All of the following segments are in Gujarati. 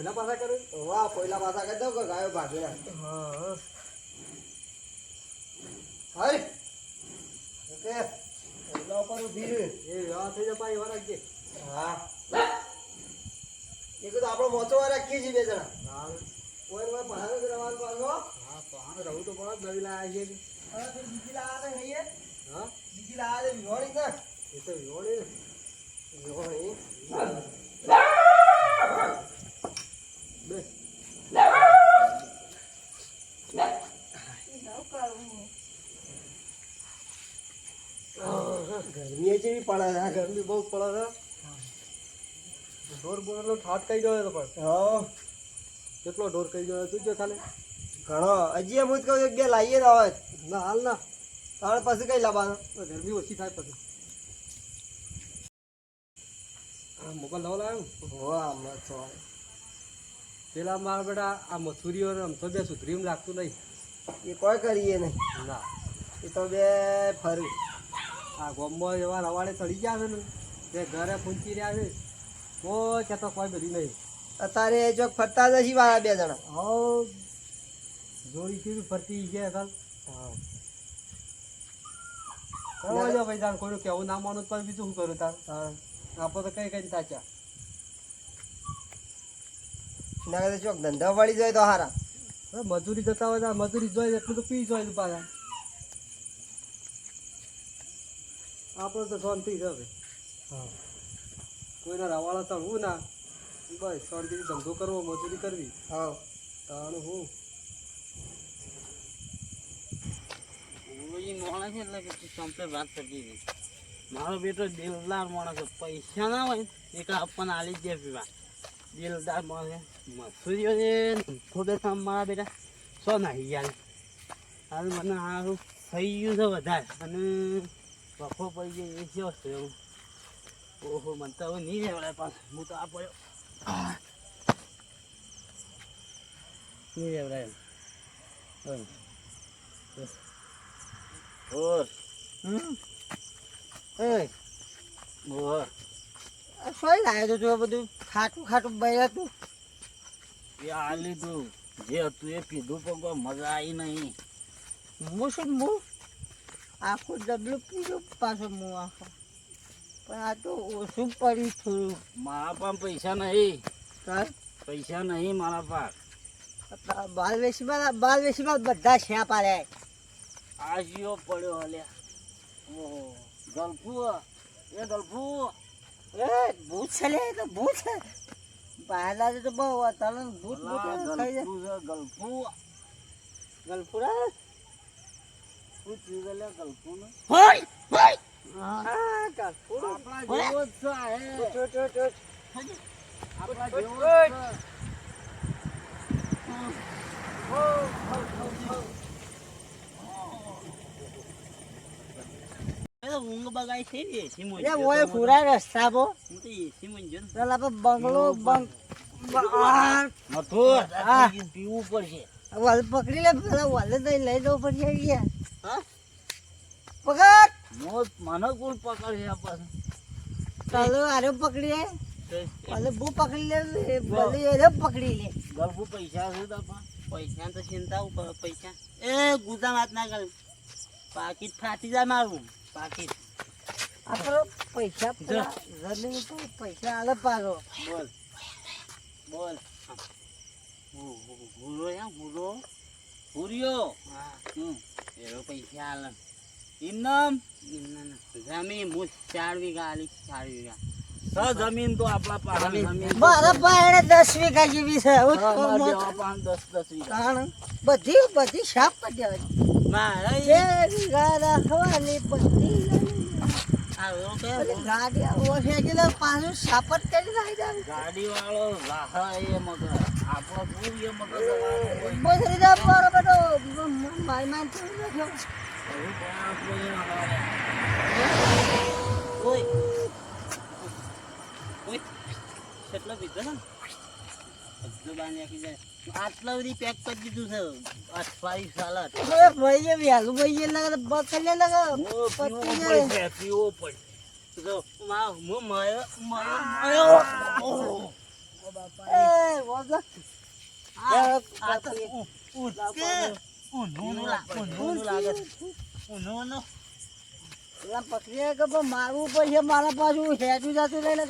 પોઈલા પાછા કરે વાહ પોઈલા પાછા કરી દઉં કે ગાયો ભાગી ના હા હાય ઓકે પોઈલા ઉપર ઊભી રહે એ વ્યવહાર થઈ જાય પાછી વાર રાખજે હા એ તો આપણો મોચો વાર રાખીએ છીએ બે જણા હા કોઈ કોઈ પહાડ જ રહેવાનું પાછો હા પહાડ રહું તો પડે નવી લાયા છે હવે તો બીજી લાવે નહીં હે હા બીજી લાવે વિહોણી ને એ તો વિહોણી ને વિહોણી બેસ ગરમી જેવી પડે છે ગરમી બહુ પડે છે ઢોર બોરનો ઠાટ કઈ ગયો તો પણ હા કેટલો ઢોર કઈ ગયો તું જો ખાલી ઘણો હજી એમ જ કહું એક બે લાવીએ તો આવે ના હાલ ના તારે પછી કઈ લાવવાનું ગરમી ઓછી થાય પછી મોબાઈલ નવો લાવ્યો વાહ હમણાં છો પેલા મારા બેટા આ મથુરીઓ આમ તો બે સુધરી એમ લાગતું નહીં એ કોઈ કરીએ નહીં ના એ તો બે ફરી આ ગોમમાં એવા રવાડે ચડી ગયા છે ને તે ઘરે પૂંચી રહ્યા છે કોઈ કહેતો કોઈ બધી નહીં અત્યારે ચોક ફરતા જ હશી વાળા બે જણા હો જોડી કેવી ફરતી ગયા કાલ હા જો ભાઈ તાર કોઈનું કેવું ના માનું તો બીજું શું કરું તાર આપણે તો કઈ કઈ તાચ્યા ના કદાચ ચોક ધંધા વળી જાય તો હારા મજૂરી જતા હોય તો મજૂરી જોઈએ એટલું તો પી જોઈએ પાછા આપણે તો શાંતિ છે હવે હા કોઈના રવાળા ચડવું ના બસ શાંતિથી ધંધો કરવો મજૂરી કરવી હા તારું હું માણસ એટલે કે કમ્પ્લેટ વાત કરતી હતી મારો બેટો દિલદાર માણસ છે પૈસા ના હોય એક આપણને આલી જ દે પીવા દિલદાર માણસ મસૂરીઓ છે થોડે કામ મારા બેટા સો નાખી ગયા હાલ મને સારું થઈ ગયું છે વધારે અને વખો પડી ગયો એ કેવો છે એવું ઓહો મને તો હવે નહીં રહેવાય પાછું હું તો આ પડ્યો નહીં રહેવાય ઓર એ ઓર સોય લાવ્યો તો બધું ખાટું ખાટું બન્યા તું એ આ લીધું જે હતું એ પીધું પણ કોઈ મજા આવી નહીં હું શું હું આખું ડબલું પીધું પાછો હું આખો પણ આ તો ઓછું પડ્યું થોડું મારા પાસે પૈસા નહીં ચાલ પૈસા નહીં મારા પાસે બાલવેશીમાં બધા છ્યા પાડ્યા આ જીવો પડ્યો હલ્યા ઓહો ગલ્ફુ એ ગલ્ફુ એ ભૂત છે લે તો ભૂત છે પહેલા તો બહુ તલન ભૂત ભૂત ખાઈ જાય ગલ્ફુ છે ગલ્ફુ ગલફુરા શું ચીજ લે ગલ્ફુ ને હોય હોય હા ગલફુરા આપણા જેવો જ છે આપણા જેવો જ છે ઊંઘ બગાઈ છે ને એસી માં એ ઓય ફુરા રસ્તા બો હું તો એસી માં જો ચાલ આપણે બંગલો મથુર હા. પીવું પડશે વાલ પકડી લે પેલા વાલે તો લઈ જવું પડશે અહીંયા હા પકડ મોત મને કોણ પકડશે આ પાસે ચાલો આરે પકડી લે તે વાલે બહુ પકડી લે ભલે એને પકડી લે ગલ્ફુ પૈસા છે તો પૈસા તો ચિંતા ઉપર પૈસા એ ગુદા વાત ના કર પાકીટ ફાટી જાય મારું પાકીટ આપણે પૈસા પેલા જમીન ઉપર પૈસા આલે પાછો બોલ બોલ ભૂરો યા ભૂરો ભૂરિયો એનો પૈસા આલે ઇનામ જમીન હું 4 વીઘા આલી 4 વીઘા જમીન તો આપણા પાસે જમીન મારા પાસે 10 વીઘા જેવી છે હું તો મોજ 10 વીઘા કારણ બધી સાફ કરી દેવાની મારા 2 વીઘા રાખવાની બધી ગાડી ઓછે એટલે પાછું સાપટ કરી નાખી દેવાની ગાડી વાળો રાહા એ મગર આપણો પૂરી મગર બસ રીધા મારો બેટો મારી માન થઈ ગયો ઓય ઓય કેટલો પીધો ને જબાન નાખી જાય આટલા બધી પેક કરી દીધું છે 28 સાલત એ ભાઈ વ્યાલું ભાઈ લગા બકલે લગા પતી જાય પીવો પડે જો મા મો માયો માયો એ વોઝ આ તો ઉઠકે ઊંધું લાગે ઊંધું પેલા પકડીએ કે પણ મારવું પડશે મારા પાછું હેડું જતું રહે ને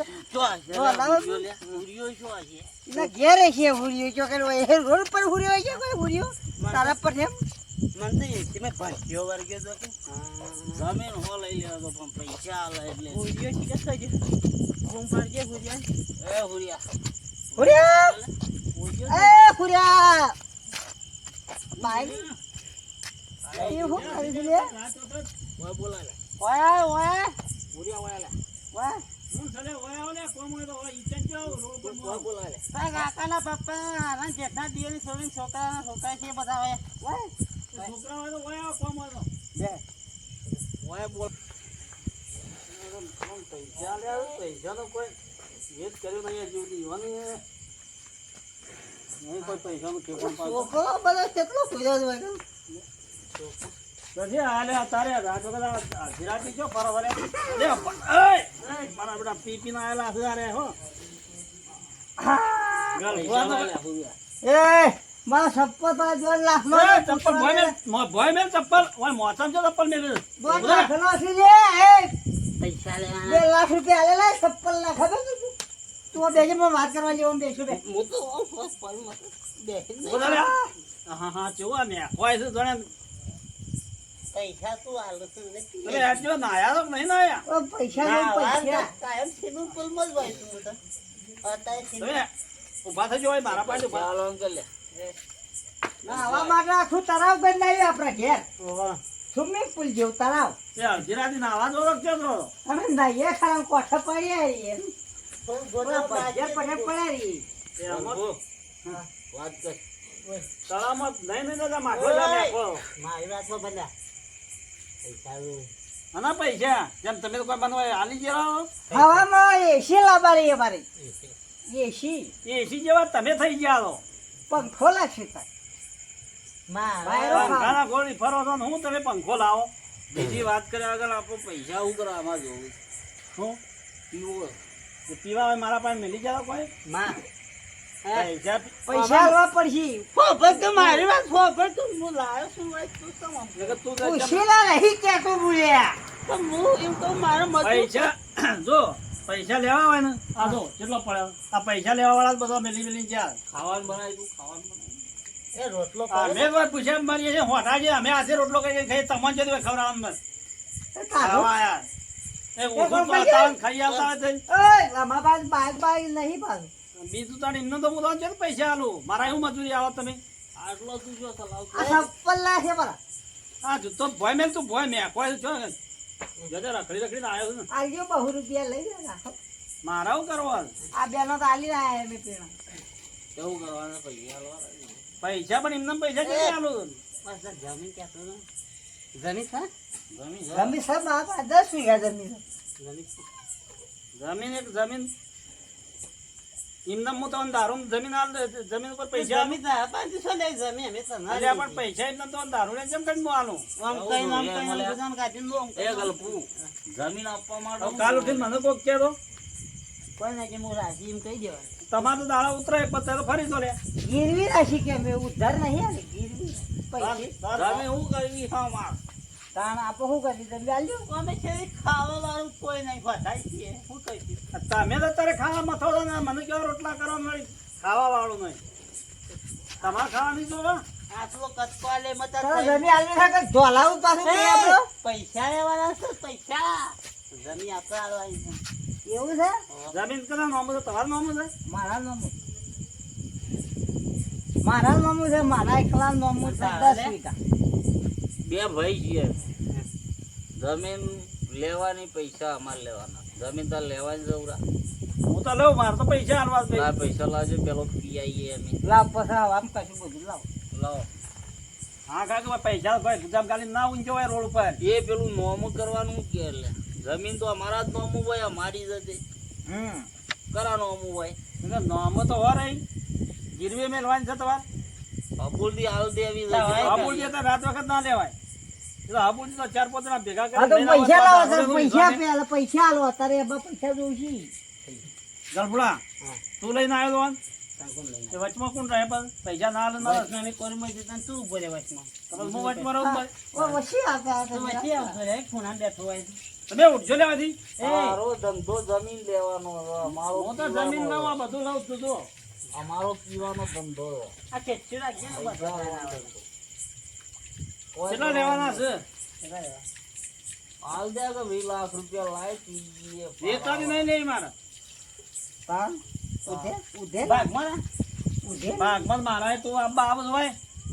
એના ઘેર છે હુરિયો જો કે એ રોડ પર હુરિયો છે કોઈ હુરિયો તારા પર એમ મને તો એથી મેં ભાગ્યો વર્ગ્યો તો કે જમીન હો લઈ લેવા તો પણ પૈસા આલે એટલે હુરિયો શીખે થજો ફોન પાડજે હુરિયા એ હુરિયા હુરિયા એ હુરિયા ભાઈ એ હું કરી દે ઓય બોલા લે ઓય ઓય હુરિયા ઓય લે ઓય હું ચલે ઓય ઓલે કોમ હોય તો ઓય ઈચ્છા જાવ રોડ પર ઓય બોલા લે કાકાના પપ્પા ના જેઠના દિયરની છોકરી છોકરા છે બધા હોય ઓય છોકરા હોય તો ઓય કોમ હોય તો બે ઓય બોલ પૈસા લે પૈસા તો કોઈ વેચ કર્યો નહીં જીવતી યુવાની નહીં કોઈ પૈસાનું ઠેકાણ પાડતો છોકરો બધો કેટલો ખુલ્યો છે ભાઈ પછી હાલે તારે રાજો કદા ધીરાજી છો ફરવા લે લે એ મારા બેટા પી ના આયેલા છે રે હો એ મારા ચપ્પલ પર 2 લાખ નો ચપ્પલ ભોય મેલ ચપ્પલ ઓય મોસમ છે ચપ્પલ મેલ 2 લાખ નો છે લે એ પૈસા લે 2 લાખ રૂપિયા આલે લે ચપ્પલ ના ખબર છે તું બેજે માં વાત કરવા જેવો બેસું બે હું તો બે હા હા જોવા મે કોઈ છે જણે પૈસા તું આલો તું અરે આજો ના આયા તો નહીં ના આયા ઓ પૈસા નો પૈસા કાયમ સીનું પુલ મજ હોય તું તો અત્યારે સીનું ઉભા થજો હોય મારા પાસે ચાલો અંકલ લે ના આવા માટે આખું તરાવ બનાવ્યું આપણા ઘેર સ્વિમિંગ પુલ જેવું તરાવ ધીરાજી ના આવાજ ઓળખજો તો અમે નાઈએ ખરા કોઠા પડ્યા રહીએ પડ્યા રહી વાત કર તળામાં નહીં દાદા માખો નાખો મારી વાત તો બધા પૈસા આના પૈસા જેમ તમે તો કોઈ બનવા હાલી ગયો હવામાં એસી લાવવાની અમારે એસી એસી જેવા તમે થઈ ગયા તો પંખો લાગશે પંખાના ગોળી ફરો છો ને હું તમે પંખો લાવો બીજી વાત કર્યા આગળ આપો પૈસા શું કરો આમાં જોવું શું પીવો પીવા હોય મારા પાસે મિલી જાય કોઈ પૈસા આલવા પડશે મારી વાત હું લાવ્યો છું તું ઉશીલા નહીં કેતો બોલ્યા પૈસા જો પૈસા લેવા હોય ને આ જો કેટલો પડ્યો આ પૈસા લેવા વાળા બધા મેલી મેલી જાય ખાવાનું બનાવી તું ખાવાનું બનાવી એ રોટલો અમે કોઈ પૂછ્યા મારીએ છીએ હોટા છે અમે આજે રોટલો કઈ ખાઈ તમને જતી હોય ખવડાવવાનું ખાવા આયા એ ઓછો પાતાન ખાઈ આવતા હોય નહીં પાછું બીજું તાણ એમને તો હું તો પૈસા આલું મારા એવું મજૂરી આવો તમે આટલો તું જો આ ચપ્પલ લાગે બરા હા તો ભોય મેલ તું ભોય મેં કોઈ છો જજે રખડી રખડીને આવ્યો છું ને આલજો 200 રૂપિયા લઈ લે રાખો મારા શું કરવાનું આ બેનો તો આલી રહ્યા મેં પેલા કેવું કરવાના પૈસા પણ એમને પૈસા કેવી આલું જમીન ક્યાં જમીન હા જમીન સર 10 વીઘા જમીન જમીન એક જમીન એમને હું તો દારૂ જમીન જમીન ઉપર પૈસા જમીન 500 લે જમીન અમે તો ના અલ્યા પણ પૈસા એમને તો દારૂ ને જેમ કરીને આલું આમ કઈ બધાને કાઢીને દો એ ગલપુ જમીન આપવા માટે કાલ ઉઠીને મને કોક કે દો કોઈ ના કે હું રાજી એમ કહી દેવા તમારે તો દાડા ઉતરે પછી તો ફરી તો લે ગીરવી રાખી કે અમે ઉધાર નહીં આલે ગીરવી પૈસા તમે હું કરી હા માર તાણ આપો શું કરી તમે આલજો અમે છે ખાવા વાળું કોઈ નહીં ફસાય છે શું કહી તમે તો અત્યારે ખાવા મથો છો ને મને કેવા રોટલા કરવા મળી ખાવા વાળું નહીં તમારે ખાવા નહીં જોવા આટલો કટકો આલે મતા જમી આલને થાકે ઢોલાવું પાછું કે આપણો પૈસા લેવાના છે પૈસા જમી આપણે આલવાની છે એવું છે જમીન કના નામ છે તમારું નામ છે મારા નામ છે મારા એકલા નામ છે 10 વીઘા બે ભાઈ છીએ જમીન લેવાની પૈસા અમારે લેવાના જમીન તો લેવાની જવરા હું તો લઉં મારે તો પૈસા આલવા પૈસા લાવજો પેલો પી આવીએ અમે લાવ પછી આમ કશું બધું લાવ લાવો હા કાકા પૈસા ભાઈ ગુજામ ગાલી ના ઊંચો હોય રોડ ઉપર એ પેલું નોમ કરવાનું કે એટલે જમીન તો અમારા જ નોમ હોય અમારી જતી કરા નોમ હોય નોમ તો હો રહી ગીરવે મેલવાની છે તમારે અબુલથી હાલ દેવી અબુલથી તો રાત વખત ના લેવાય અબુલથી તો 4-5 જણા ભેગા આ તો પૈસા લાવો પૈસા પેલા પૈસા આલો અત્યારે પૈસા જોઈશી ગલફુડા હા. તું લઈને આવ્યો લોન કાંઈ લઈને તે વચમાં કોણ રહે પણ પૈસા ના હાલે ના વચમાં મેં કોરી માં જતા તું ઉભો રહે વચમાં. તો પછી હું વચમાં રહું ભાઈ વસી આવતા તો વચ્ચે આવતો રહે, ખૂણામાં બેઠો હોય તો. તમે ઉઠજો લેવાથી મારો ધંધો જમીન લેવાનો છે. અમારો હું તો પીવાનો જમીન છે. લઉં આ બધું લઉં છું જો અમારો પીવાનો ધંધો છે. આ ચેચી રાખજે ને બસ. કેટલા લેવાના છે હાલ દે કે 20 લાખ રૂપિયા લાય પીએ. વેચાતી નહીં લેવી મારે તાન ઉધે ઉધે ભાગમાં ને ઉધે ભાગમાં મારા તો આબા આવું હોય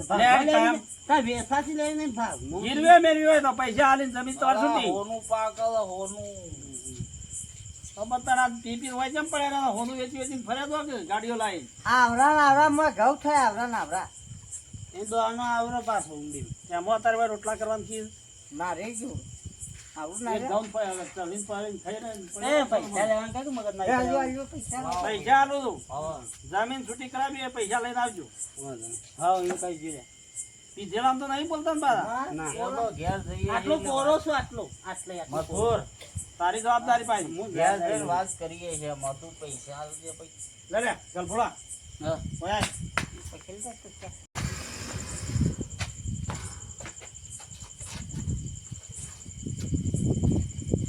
ભાગમાં લે કામ તાર વેસાથી લઈને ભાગમાં. ગીરવે મેળવી હોય તો પૈસા હાલીને જમીન તો આ અડધી હોનું પાકલ હોનું. તારા પીપી હોય કેમ પડ્યા હોનું વેચી વેચીને ફર્યા તો કે ગાડીઓ લાવી આવરા માં ઘઉં થાય આવરા એ દોનો આવરો પાછો ઊંડી. એમાં અત્યારે ભાઈ રોટલા કરવાની ખીર ના રે ગયું આવું ના એક રે ગાઉન ચલીને પાડીને ખાઈને એ પૈસા લેવાનું કાંઈ મગજ ના આલ્યો કર્યો. આલ્યો પૈસા પૈસા આલું છું હા. જમીન છૂટી કરાવી એ પૈસા લઈને આવજો હા, એ કઈ જોઈએ. પીધેલા તો નહીં બોલતા ને બારા ના. એનો ઘેર જઈએ આટલો એટલે કોરો છું આટલો આટલે મથુર, તારી જવાબદારી પાછી હું ઘેર જઈને વાત કરીએ છીએ. મથુ પૈસા આલજે પૈસા. લે લે ગલફોડા હા. ઓય આય.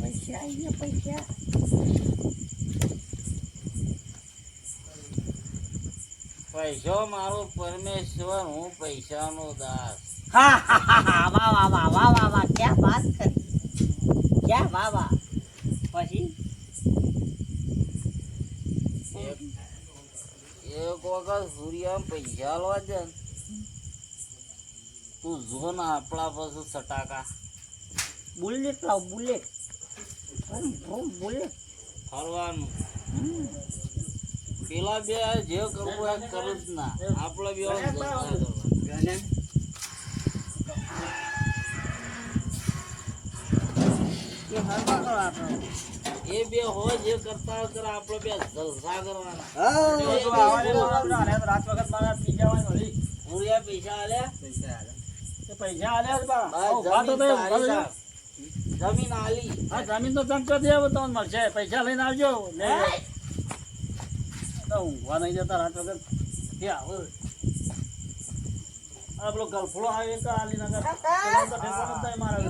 પૈસા આવી ગયા પૈસા પૈસો મારો પરમેશ્વર, હું પૈસાનો દાસ. હા હા હા હા વાહ વાહ વાહ વાહ વાહ વાહ ક્યાં વાત કરી ક્યાં વાહ વાહ પછી એક વખત સૂર્યા પૈસા લો છે ને, તું જો ને આપણા પાસે સટાકા બુલેટ લાવ બુલેટ બુલેટ ફરવાનું. પેલા બે જે કરવું હોય એ કરું જ ના. આપણે બે એ હરવા કરો આપણે એ બે હોય જે કરતા હોય કરે. આપણે બે જલસા કરવાના. જો તો આવવાની મારા હાલે તો રાત વખત મારા પી જવાની હોળી. સૂર્યા પૈસા આલ્યા. તે પૈસા આલ્યા જ બા. બસ વાતો તો જમીન તારી ભલે. તાર. જમીન આલી. હા જમીન તો ચમચો દે તમને મળશે. પૈસા લઈને આવજો લે તો ઊંઘવા નહીં જતા રાત વખત ક્યાં આવો આ પેલો ગલફડો આવે તો આલી નગર પેલા તો ઠેકાણું જ નહીં મારે હવે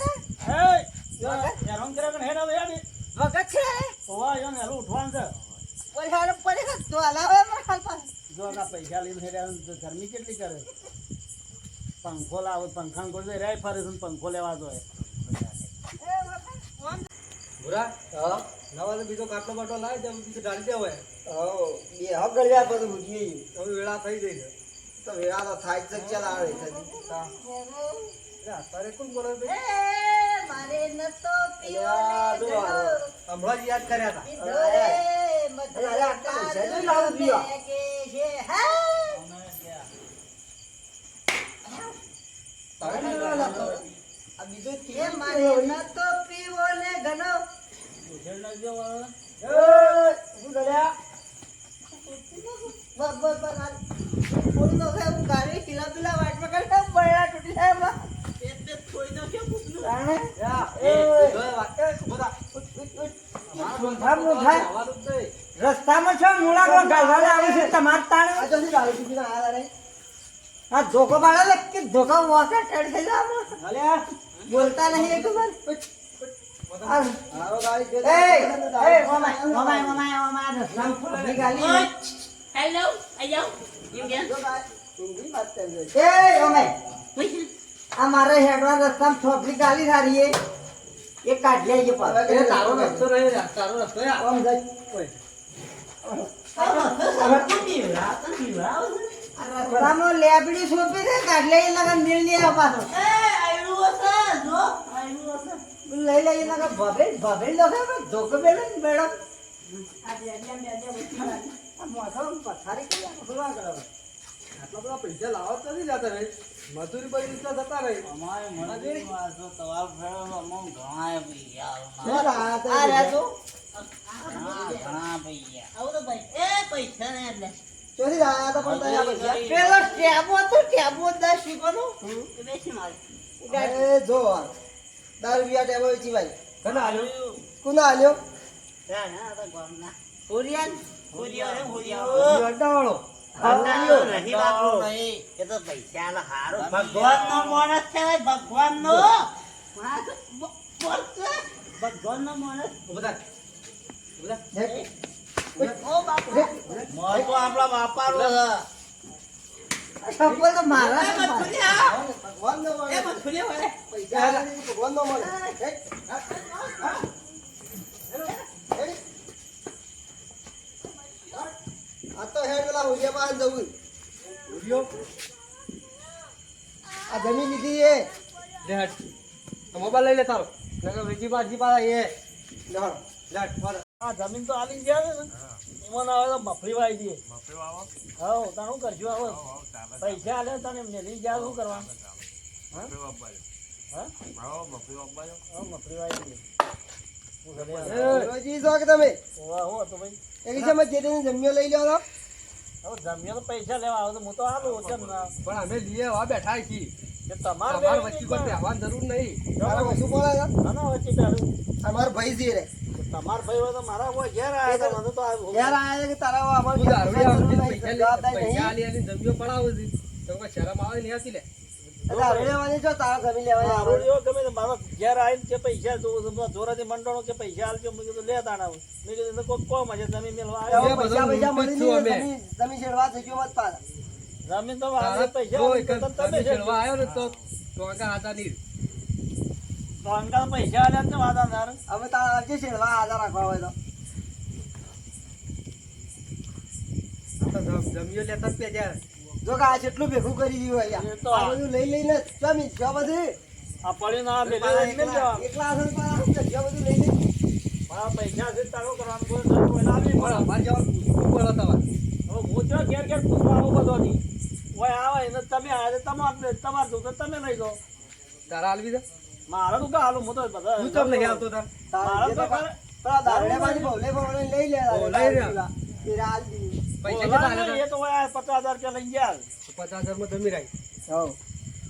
તો. એય, જો હેરાન કર્યા કરે હેડ હવે યાર. વગત છે ઓવા યો ને હેલું ઉઠવાનું છે. પૈસા પડે તો હલાવે જો આ પૈસા લઈને હેડ્યા તો ગરમી કેટલી કરે. પંખો લાવો પંખાને કોઈ દે રાય ફરે છે ને પંખો લેવા જોઈએ. ભૂરા નવા તો બીજો કાટલો બાટલો લાવે તો બીજું ઢાળી દેવો હોય. બે હક ગળ્યા બધું ભૂલી હવે વેળા થઈ ગઈ છે. તો વેળા તો થાય જ ચાલ આવે તારે કોણ બોલે છે? મારે ન તો અલ્યા, જો આ હમણાં જ યાદ કર્યા રસ્તામાં છો મૂળા કો ગાલવાલે આવે છે તમાર તાણ આ ધોકો પાડે કે ધોકા વાકા ટેડ થઈ જા બોલતા નહીં એક વાર Hello, hello. You get? આ મારે હેડવા રસ્તામાં છોકરી ગાલી સારી એ કાઢી આવીએ પાછો. તારો રસ્તો રહે તારો રસ્તો આમ જાય. આ રસ્તામાં લેબડી સોંપી છે કાઢી લઈ લગન મિલ નહીં આવે પાછો. લઈ લઈ લગન ભભેલ લો ધોકો બેલો ને મેડમ આ મોઢો પથારી કરી આપો, બોલવા કરો. આટલા બધા પૈસા લાવો તો નથી જતા રહે મજૂરી પડી રીતના જતા રહે. અમારે મંદિરમાં જો તવાલ ફેરવવાનો અમને ઘણાય પૈસા શું આલના. રાત આ રહ્યા છો? ઘણા પૈસા. પૈસા ને એટલે ચોરી રાત પણ તને આ પૈસા. પેલો ટેબો હતો ટેબો 10 શીખવાનો બેસી મારે એ જો 10 રૂપિયા ટેબો વેચી ભાઈ કને આલ્યો કોના આલ્યો ત્યાં ના હતા ગામના. હુરિયન? હુરિયો હે, હુરિયો. અડ્ડાવાળો અલ્લાહનો નહીં વાપરો નહીં. એ તો પૈસાનો હારો ભગવાનનો માણસ છે ભાઈ, ભગવાનનો. ભગવાનનો માણસ. બધા ઓ બાપુ. મોર તો આપણા બાપાનો છે. ચપ્પલ તો મારા એ છે. મથુરિયા. ભગવાનનો મળે. એ મથુરિયા વળે. પૈસા આલીને ભગવાનનો મળે. આ તો હેડ પેલા હોડિયા પાસે જવું. આ જમીન લીધી એ લેટ મોબાઈલ લઈ લે તારો નકર વેચી બાજી પાડા એ લેવાડો. લેટ ફર આ જમીન તો આલી ગયા છે ને મને હવે તો મફરી વાઈ દઈએ હા તાર શું કરશું હવે પૈસા આલે તને એમને લઈ ગયા શું કરવાનું હા મફરી વાઈ દઈએ શું કરીએ? રોજી છો કે તમે વાહ, હો તો ભાઈ એક છે મેં જેને જમ્યો લઈ લ્યો તો હવે જમ્યો તો પૈસા લેવા આવે તો હું તો આલું કેમ ના પણ અમે લીએ વા બેઠા છીએ કે તમારે તમારે લેવી વચ્ચે નહીં કોઈ પણ. પહેવાની જરૂર નહીં તારા વસ્તુ પડે છે ના ના વચ્ચે બેઠું. અમારો ભાઈ છે રે તમાર ભાઈ હોય તો મારા હોય ઘેર આવ્યા હતા, મને તો આ યાર આ છે કે તારા અમારો હું દારૂડિયા આવતી જવાબદારી પૈસા નહીં. આલી આલી જમ્યો પડાવો છે તો કોઈ શરમ આવે નહીં હતી લે દારૂ લેવાની છો તારા જમીન લેવાની મારો આપણે. રહ્યો ગમે તે મારો ઘેર આવીને કે પૈસા જોઉં છું, બધા જોરાથી મંડળો કે પૈસા આલજો મેં કીધું લે તાણા મેં કીધું એને કોક કોમ હશે જમીન મેળવા હવે આવ્યો. બધો પૈસા લૂંટી મળી જ છું નહીં અમે. જમીન છેડવા થઈ ગયો મત પાછા. જમીન તો વાળે પૈસા જો આલે એક તો તમે તમે છે. છેડવા આવ્યો ને તો ટોંકા હતા નહીં તો અંકલ પૈસા આલ્યા ને વાદા તાર હવે તારા આવજે છેડવા આધાર રાખવા હોય તો આ તો જમ્યો લેતા જ પેજ્યા જો કે આ જેટલું ભેગું કરી દીધું એ અહીંયા તો આ બધું લઈ લઈને જમીન જો બધી આ પડી ના મેલે પાછા મેલ દેવા. એકલા હશે ને પાછા જો બધું લઈ લઈને મારા પૈસા છે તારો કરવાનું કોઈ ના કોઈ લાવી પણ અમારે જવાનું પૂછવું પડે તમારે હવે હું જો ઘેર ઘેર પૂછવા આવું બધો નહીં ઓય આવે ને તમે આવે તમારે જો તો તમે લઈ જાઓ તારા આલવી દે મારા તો હાલું હું તો બધા તું ચમ નહીં આવતો તાર તારા જે તો તારા દારૂડિયામાંથી ભવલે ભવલે લઈ લે ઓ, લઈ રહ્યા. એ રાલ દી પૈસા ઓલા કેટલા નહીં, આલ્યા એ તો ઓય 50,000 રૂપિયા લઈ ગયા 50,000 માં જમી રહી હો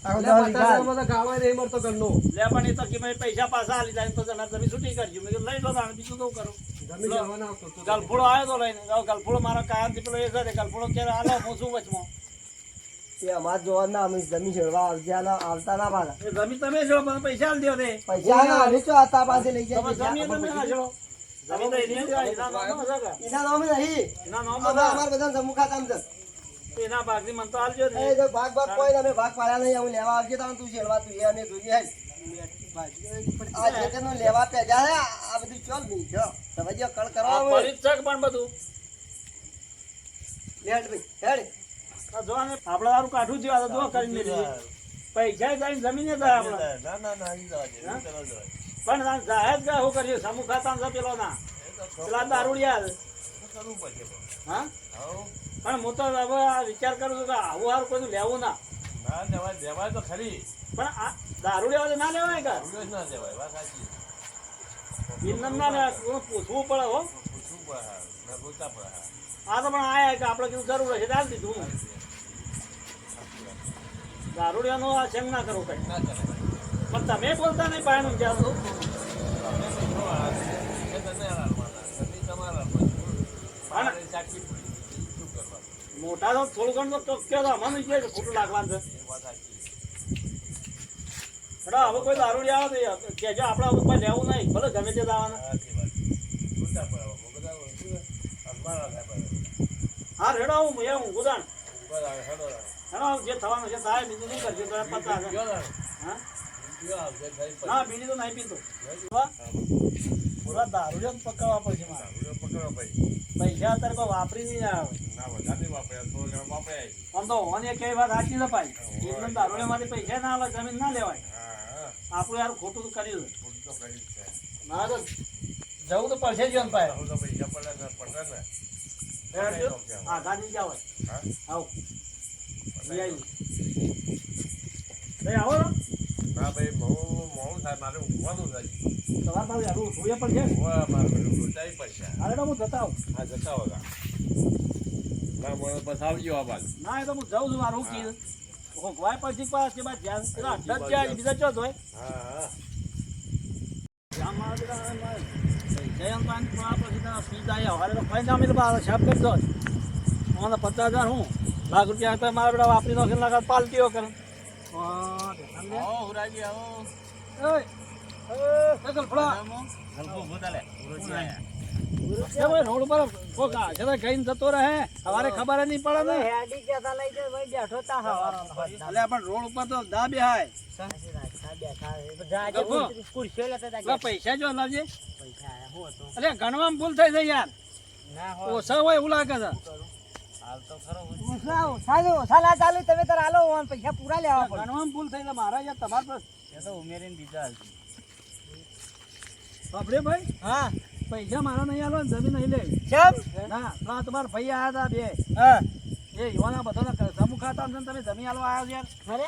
એટલે 50,000 માં તો ગાળવા નહીં મળતો ઘરનો લે પણ એ તો કે ભાઈ પૈસા પાછા આલી જાય તો જણા તમે છૂટી કરજો મેં કીધું લઈ લો તાણે બીજું શું કરું જમી લેવાના આવતો તો ગલફોડો આવ્યો તો લઈને ગલફોડો મારા કાયમથી પેલો એ કરે ગલફોડો ક્યારે આલો હું શું વચમાં એ અમાર જોવા ના અમે જમીન છેડવા આવતા ના પાછા એ જમીન તમે છો મને પૈસા આલી દો રે પૈસા ના અમે ચો આતા પાસે લઈ તમે જાય જમીન તમે ના છો જમીન તો એની જ હોય, એના નામમાં છે કે? એના નામે નહીં એના નામમાં અમાર છે. અમાર બધા સમૂહ ખાતા છે એના ભાગની મને તો આલજો ને એ જો ભાગ કોઈ તમે ભાગ પાડ્યા નહીં અમે લેવા આવજે તમે તું છેડવા તું એ અમે જોઈએ આ જે તેનો લેવા પેજા છે આ બધું ચોલ નહીં જો તમે જો કળ આ કરવા પડી જ છે કે પણ બધું લેડ ભાઈ હેડ આ જો આને આપણે તારું કાઠું થયું આ તો જો કરીને લીધું. પૈસા જઈને જમીને જાય આપણે પણ આ જાહેર ગયા શું કર્યું સમૂહ ખાતા છે પેલો ના પેલા દારૂડિયા હા પણ હું તો હવે આ વિચાર કરું છું કે આવું હારું કોઈનું લેવું ના પણ આ દારૂડિયા વાળા ના લેવાય કે ઇન્દમ ના લેવાય કોઈને પૂછવું પડે હો આ તો પણ આયા કે આપણે કીધું જરૂર હશે ચાલ દીધું દારૂડિયાનો આ સંગ ના કરો કઈ પણ તમે બોલતા નહીં પાયાનું જ્યાં તો મોટા તો થોડું ઘણું તો કહો તો અમને કે ખોટું લાગવાનું છે બડા હવે કોઈ દારૂડિયા આવે તો કહેજો આપણે હવે કોઈ લેવું નહીં ભલે ગમે તે દાવાના હા રેડો હું ગુદાણ હેડો જે થવાનું છે થાય બીજું નહીં કરજો તો પતા હા ના બીડી તો નહીં પીતો પૂરા દારૂડિયા પકડવા પડશે મારે પૈસા અત્યારે કોઈ વાપરી નહીં આવે આમ તો ઓને કઈ વાત સાચી ન પાય એકદમ દારૂડિયામાંથી પૈસા ના આવે જમીન ના લેવાય આપણું યાર ખોટું તો કર્યું ના તો જવું તો પડશે જ પાય હા ગાડી જાવ આવો ભાઈ આવો ને ના ભાઈ મોડું થાય મારે ઊંઘવાનું થાય સવાર ભાઈ આવું જોઈએ પણ છે મારે ઊંચાઈ પડશે અરે તો હું જતા આવું હા જતા હોગા ના મને બસ આવજો આ બાદ ના એ તો હું જાઉં છું મારું કીધું વાય પછી પાસ કે બાદ ધ્યાન પેલા અડ્ડા જ જાય બીજા ચો હોય હા હા અમારા બધા જયંત પાણી થોડા પછી તો પી જાય હવે તો ફાઈન અમે તો સાફ કરી દો મને 50,000 હું લાખ રૂપિયા તો મારા બેટા વાપરી નાખીને લાખ પાલટીઓ કરે રોડ ઉપર કોક જરા ગઈને જતો રહે સવારે ખબર નહીં પડે ને હેડી જતા લઈ જાય ભાઈ બેઠો તા હવારો એટલે પણ રોડ ઉપર તો દા બેહાય ખુરશીઓ લેતા પેલા પૈસા જો લાવજે પૈસા આયા હું હતો અરે ગણવામાં ભૂલ થઈ જાય યાર ના ઓછા હોય એવું લાગે છે ઓછા ના ચાલુ તમે તાર આલો પૈસા પૂરા લેવા પડે ગણવામાં ભૂલ થઈ જાય મારા યાર તમારે તો ઉમેરીને બીજા બાપરે ભાઈ હા પૈસા મારા નહીં આલો જમીન નહીં લે કેમ ના પેલા તમારા ભાઈ આયા હતા બે હા એ યુવાના બધાના સમૂહ ખાતા ને તમે જમીન આલવા આવ્યા યાર અરે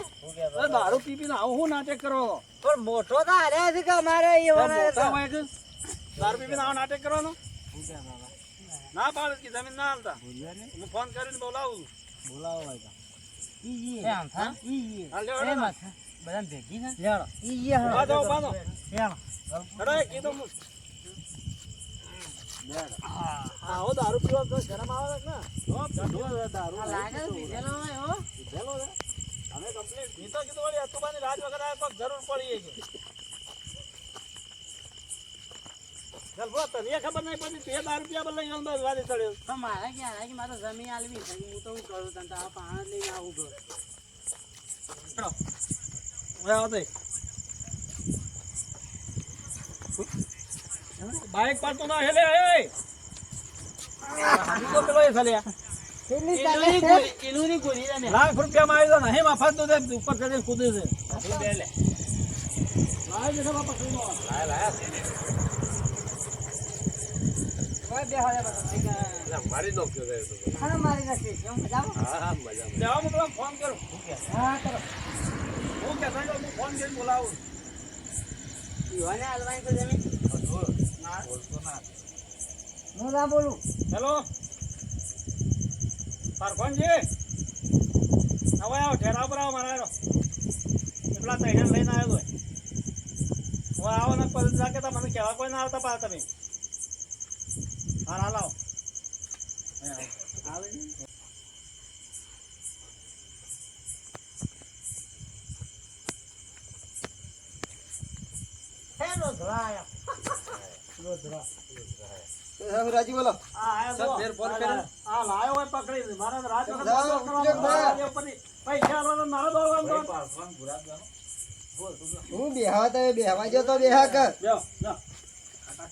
અરે દારૂ પી પીને આવું હું નાટક કરો પણ મોટો તો હાર્યા છે કે અમારે મોટા હોય કે દારૂ પી પીને આવો નાટક કરવાનો ના પાડે કે જમીન ના હાલતા હું ફોન કરીને બોલાવું બોલાવો હોય તો ઈ હાલ લેવડો ને. બધા ભેગી ને બાંધો બાંધો અરે કીધું હું આવો દારૂ પીવા તો શરમ આવે ને હો ગંધો દારૂ લાગે પીધેલો હોય હો પીધેલો છે અમે કમ્પ્લીટ પીતો કીધું વળી અતુબાની રાત વગર આ કોક જરૂર પડી છે ચાલ બો તને ખબર નહીં પડી તે 10 રૂપિયા પર લઈને અંદર વાદે ચડ્યો તો મારે ક્યાં આવે કે મારે જમીન આલવી છે હું તો હું કરું તને આ પાણી લઈને આવું ઘર હવે આવો તે બાઈક પર તો ના હેલે એ હાજી તો પેલો એ ચાલ્યા ઇલુની ગોળી ને લાખ રૂપિયા માં આવી નહીં મફત તો દે ઉપર ચડીને કૂદે છે લાય જે બાપા પકડીનો મારી નાખ્યો છે હા મારી નથી કેમ મજામાં હા મજા લેવા મોકલો ફોન કરો હા કરો હું કહેતા જાઉં હું ફોન કરીને બોલાવું યુવાને આલવાની તો જમીન હું ના બોલું હેલો સરપંચજી હવે આવો ઠેરા પર આવો મારા એટલા તૈયાર લઈને આવ્યો તો હવે આવો ને પછી જાકે તો મને કહેવા કોઈ ના આવતા પા તમે હાલ આવો હેલો ધરાયા રાજી બોલો આ આયા સર, ફેર ફોન કર્યો? આ લાયો હોય પકડી મારા રાત વખત જાઓ, દોડો કરવાનો, પૈસા આલવાનો મારો દોડવાનો હું બેહવા તો બેહવા જો તો બેહા કર જાઓ જાઓ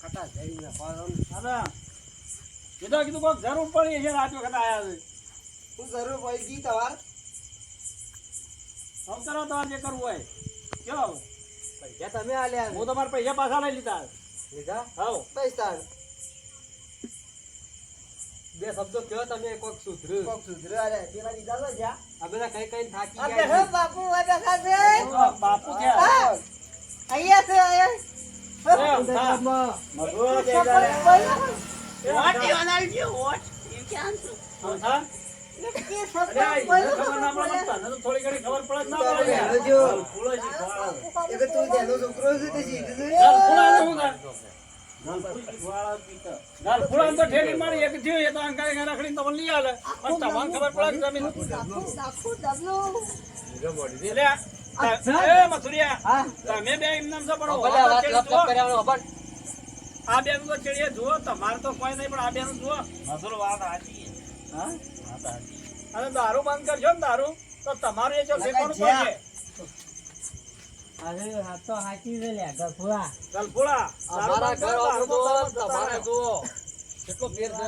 ખટા જઈને પાછો હવે કીધું કોઈક જરૂર પડી છે રાત વખત આયા છે હું જરૂર પડી ગઈ તમાર આમ કરો તમારે જે કરવું હોય ચલો પૈસા તમે આલ્યા હું તમારા પૈસા પાછા લઈ લીધા લીધા હાઉ પૈસા બે શબ્દો કયો તમે કોક સુધર્યું કોક સુધરે અરે પેલા બીજા તો જા આ બધા કઈ કઈ થાકી આ ગયા બેહો છે. બાપુ આ બેઠા છે બાપુ છે અહીંયા છે પંચાયતમાં મજૂરો દે અહીંયા જાય. What you wanna do? What? You can't do. હા? અરે આ ઈને ખબર ના પડે ને, તને તો થોડી ઘણી ખબર પડે જ ના પડે યાર. જો ફૂલો શીખવાડો. એ તો તું જેનો છોકરો છે તે શીખશે ચાલ, ફૂલાને શું થાય? ચાલ, ફૂલાને તો ઠેલી મારી એક થયું, એ તો અંકારે ઘરે રખડીને તમને લઈ આલે. પણ તમને ખબર પડે કે જમીન. એટલે એ મથુરિયા, તમે બે એમનેમ છો, પણ બધા ઓવા વાત તો લપ લપ ચેડી જુઓ. કર્યા વગર અભણ. આ બેનું તો ચેડીએ જુઓ, તમારે તો કોઈ નહીં, પણ આ બેનું જુઓ. હા? અને દારૂ બંધ કરશો ને દારૂ, તો તમારું એ જો ઠેકાણું પડશે. અરે આ તો હાચી છે લે ગફુરા ચાલ, ફૂલા, દારૂ અમારા બંધ ઘર કરો, વાળું દારૂ જુઓ, બંધ તમારે કરો. જુઓ. કેટલો ફેર છે.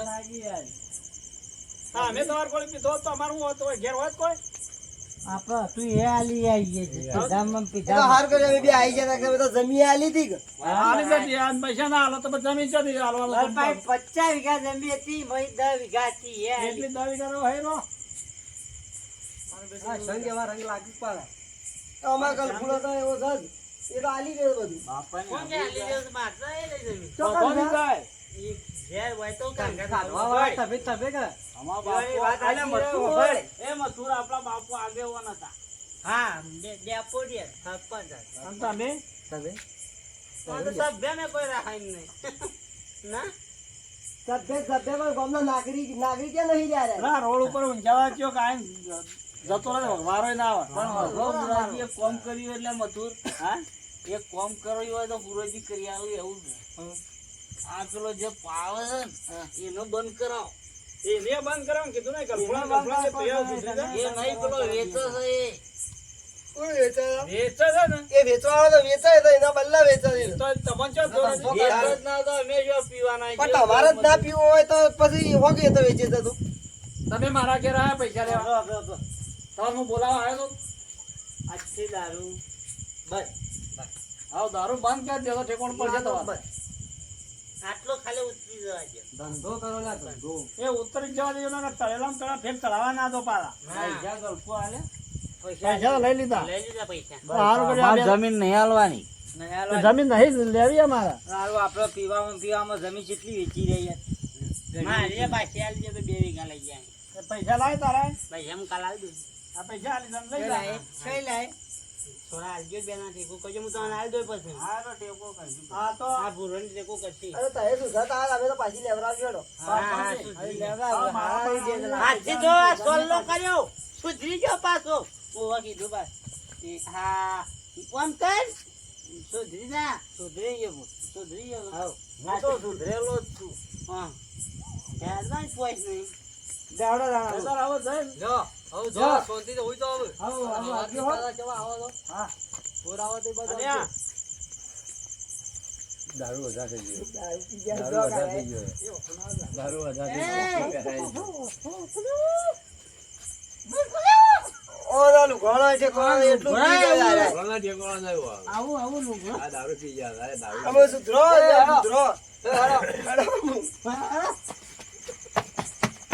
હા, અમે તમારે કોઈ પીધો હોત તો અમારું હોત, હોય ઘેર હોત કોઈ? આપડે તું એ આલી આવીએ છે પીધામાં એ તો પીધા હાર કર્યો અમે બે આઈ જતા કે બધા જમી આલી હતી કે આલી જતી, આ પૈસા ના હાલો તો પછી જમીન જતી હાલવાનું. 50 વીઘા જમીન હતી મય 10 વીઘા હતી એ એટલી દાવી કરો હેરો. આ સંગ એવા રંગ લાગી જ પડે. અમાર કલ્પુલો તો એવો છે જ. એ તો આલી ગયો બધું કોણ કે આલી દેવ માત્ર એ લઈ જમી બધો નહીં થાય. ઈ ઘેર હોય તો કાઢવા વાળા તમે તમે કે અમારા બાપુ વાત આલે આલે મથુર. મથુર. એ મથુર આપણા બાપુ આગેવાન હતા. હા ડેપોડિયર સરપંચ અને તમે? તમે આ તો સભ્યને કોઈ રાખાય નહીં. ના સભ્ય પણ ગામનો નાગરિક ક્યાં નહીં રહ્યા રે? ના રોડ ઉપર ઊંઝાવા ગયો કાંઈ જતો રહે વારો ના આવે પણ હગો પુરાજી એક કોમ કર્યું એટલે મથુર હા એક કોમ કર્યું હોય તો પુરોજી કરી આવ્યું એવું છે. આ પેલો જે પાવે છે ને એનો બંધ કરાવો. એને બંધ કરવાનું કીધું ને કલ્પના જે પૈયા દીધી છે. એ નહીં પેલો વેચે છે એ. કોણ વેચે? વેચે છે ને એ વેચવાવાળો તો વેચાય તો એના બદલા વેચાય છે. તો તમને ચો જોડે વેચે જ ના તો અમે જો પીવાના પણ તમારે જ ના પીવું હોય તો પછી હોગે તો વેચી જતું. તમે મારા ઘેર આયા પૈસા લેવા તમારે હું બોલાવા આવ્યો તો આજથી દારૂ બસ આવો દારૂ બંધ કરી દેતો ઠેકોણ પર છે તમારે આટલો ખાલી ઉતરી જવા દે. ધંધો કરો લા ધંધો. એ ઉતરી જવા દેજો ને તળેલામ તળા ફેર ચડાવવા ના દો પાછા પૈસા ગળફો આલે. પૈસા લઈ લીધા લઈ લીધા પૈસા. અમારે જમીન નહીં હાલવાની. જમીન નહીં લેવી અમારે આપડે પીવામાં જમીન કેટલી વેચી રહી યાર. મારે પાછી આલી દે તો 2 વીઘા લઈ જાય. પૈસા લાય તારા ભાઈ એમ કાલ આલી દઉં. આ પૈસા આલી તમે લઈ જા કઈ લાય થોડા આલજો બેના ટેકો કરજો હું તમને આલી દઉં પછી. હા તો ટેકો કરજો. હા તો આ ભૂરોની ટેકો કરશી. અરે તારે સુધાતા હાલ અમે તો પાછી લેવડાવી હેડો. હાથથી જો આ સોલ્લો કર્યો સુધરી ગયો પાછો. ઓવા કીધું બસ. હા કોમ કર સુધરી જા. સુધરી ગયો સુધરી ગયો. હું તો સુધરેલો જ છું. હા ત્યારના જ પોઈસ નહીં. પૈસા આવો જાય ને. જો હવે જો શાંતિથી હોઈ જાઓ હવે. આગળ હો. કેવા આવો તો હા પૂર આવો તો બધું અને આ દારૂ વધારે થઈ ગયો. દારૂ પી ગયા દારૂ તો વધારે કાંઈ. થઈ ગયો. દારૂ વધારે થઈ ગયો. ઓ દારૂ ઘણો છે ઘણો એટલું પી ગયા યાર. કોરોના ઠેકાણો નહીં હોય. આવું લુગડો. આ દારૂ પી ગયા. આ દારૂ અમે સુધરો સુધરો.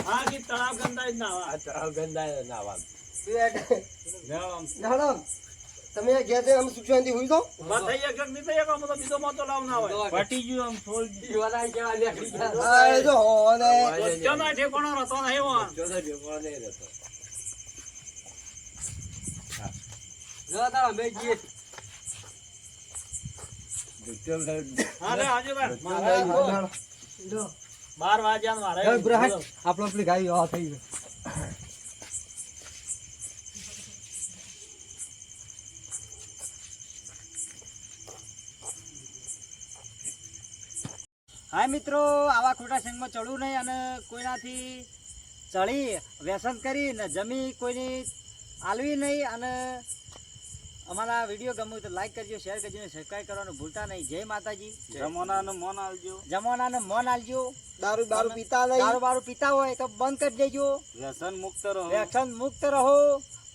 હા કે તળાવ ગંદા જ ના આવે આ તળાવ ગંદા નાવાનું. નાડો તમે ઘેર જઈને અમે સુખ શાંતિ હોઈ જાઓ. ઉભા થઈ એક જગ નહીં થઈ એક આમ તો બીજો મોટો લાવ ના હોય ફટી ગયું આમ થોડ. પીવાના કેવા નીકળી ગયા. હા એ જો હો ને ચોના ઠેકોણો રતો નહીં હોય ચોથો ઠેકાણો નહીં રહેતો. જો તારા અમે જઈએ. દુષ્ટમ સાહેબ હા રે આજુભાઈ નાડો. 12 વાગ્યા મારે હવે બ્રહટ આપણો પેલી ગાય આ થઈ ગઈ. હા મિત્રો આવા ખોટા સંગમાં ચડવું નહીં અને કોઈનાથી ચડી વ્યસન કરી ને જમી કોઈની આલવી નહીં. અને અમારા વિડીયો ગમે તો લાઈક કરજો, શેર કરજો અને સબસ્ક્રાઈબ કરવાનું ભૂલતા નહીં. જય માતાજી. જમોનાનું મોન આલજો. જમોનાનું મોન આલજો. દારૂ બારૂ પીતા નહીં. દારૂ બારૂ પીતા હોય તો બંધ કરી દેજો. વ્યસન મુક્ત રહો. વ્યસન મુક્ત રહો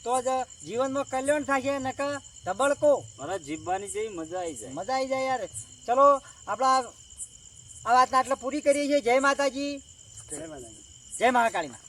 તો જ જીવનમાં કલ્યાણ થશે. નકર ધબડકો મારા જીવવાની જેવી મજા આવી જાય. મજા આવી જાય યાર. ચલો આપણા આ વાતને આટલે પૂરી કરીએ છીએ. જય માતાજી. જય મહાકાળીમાં.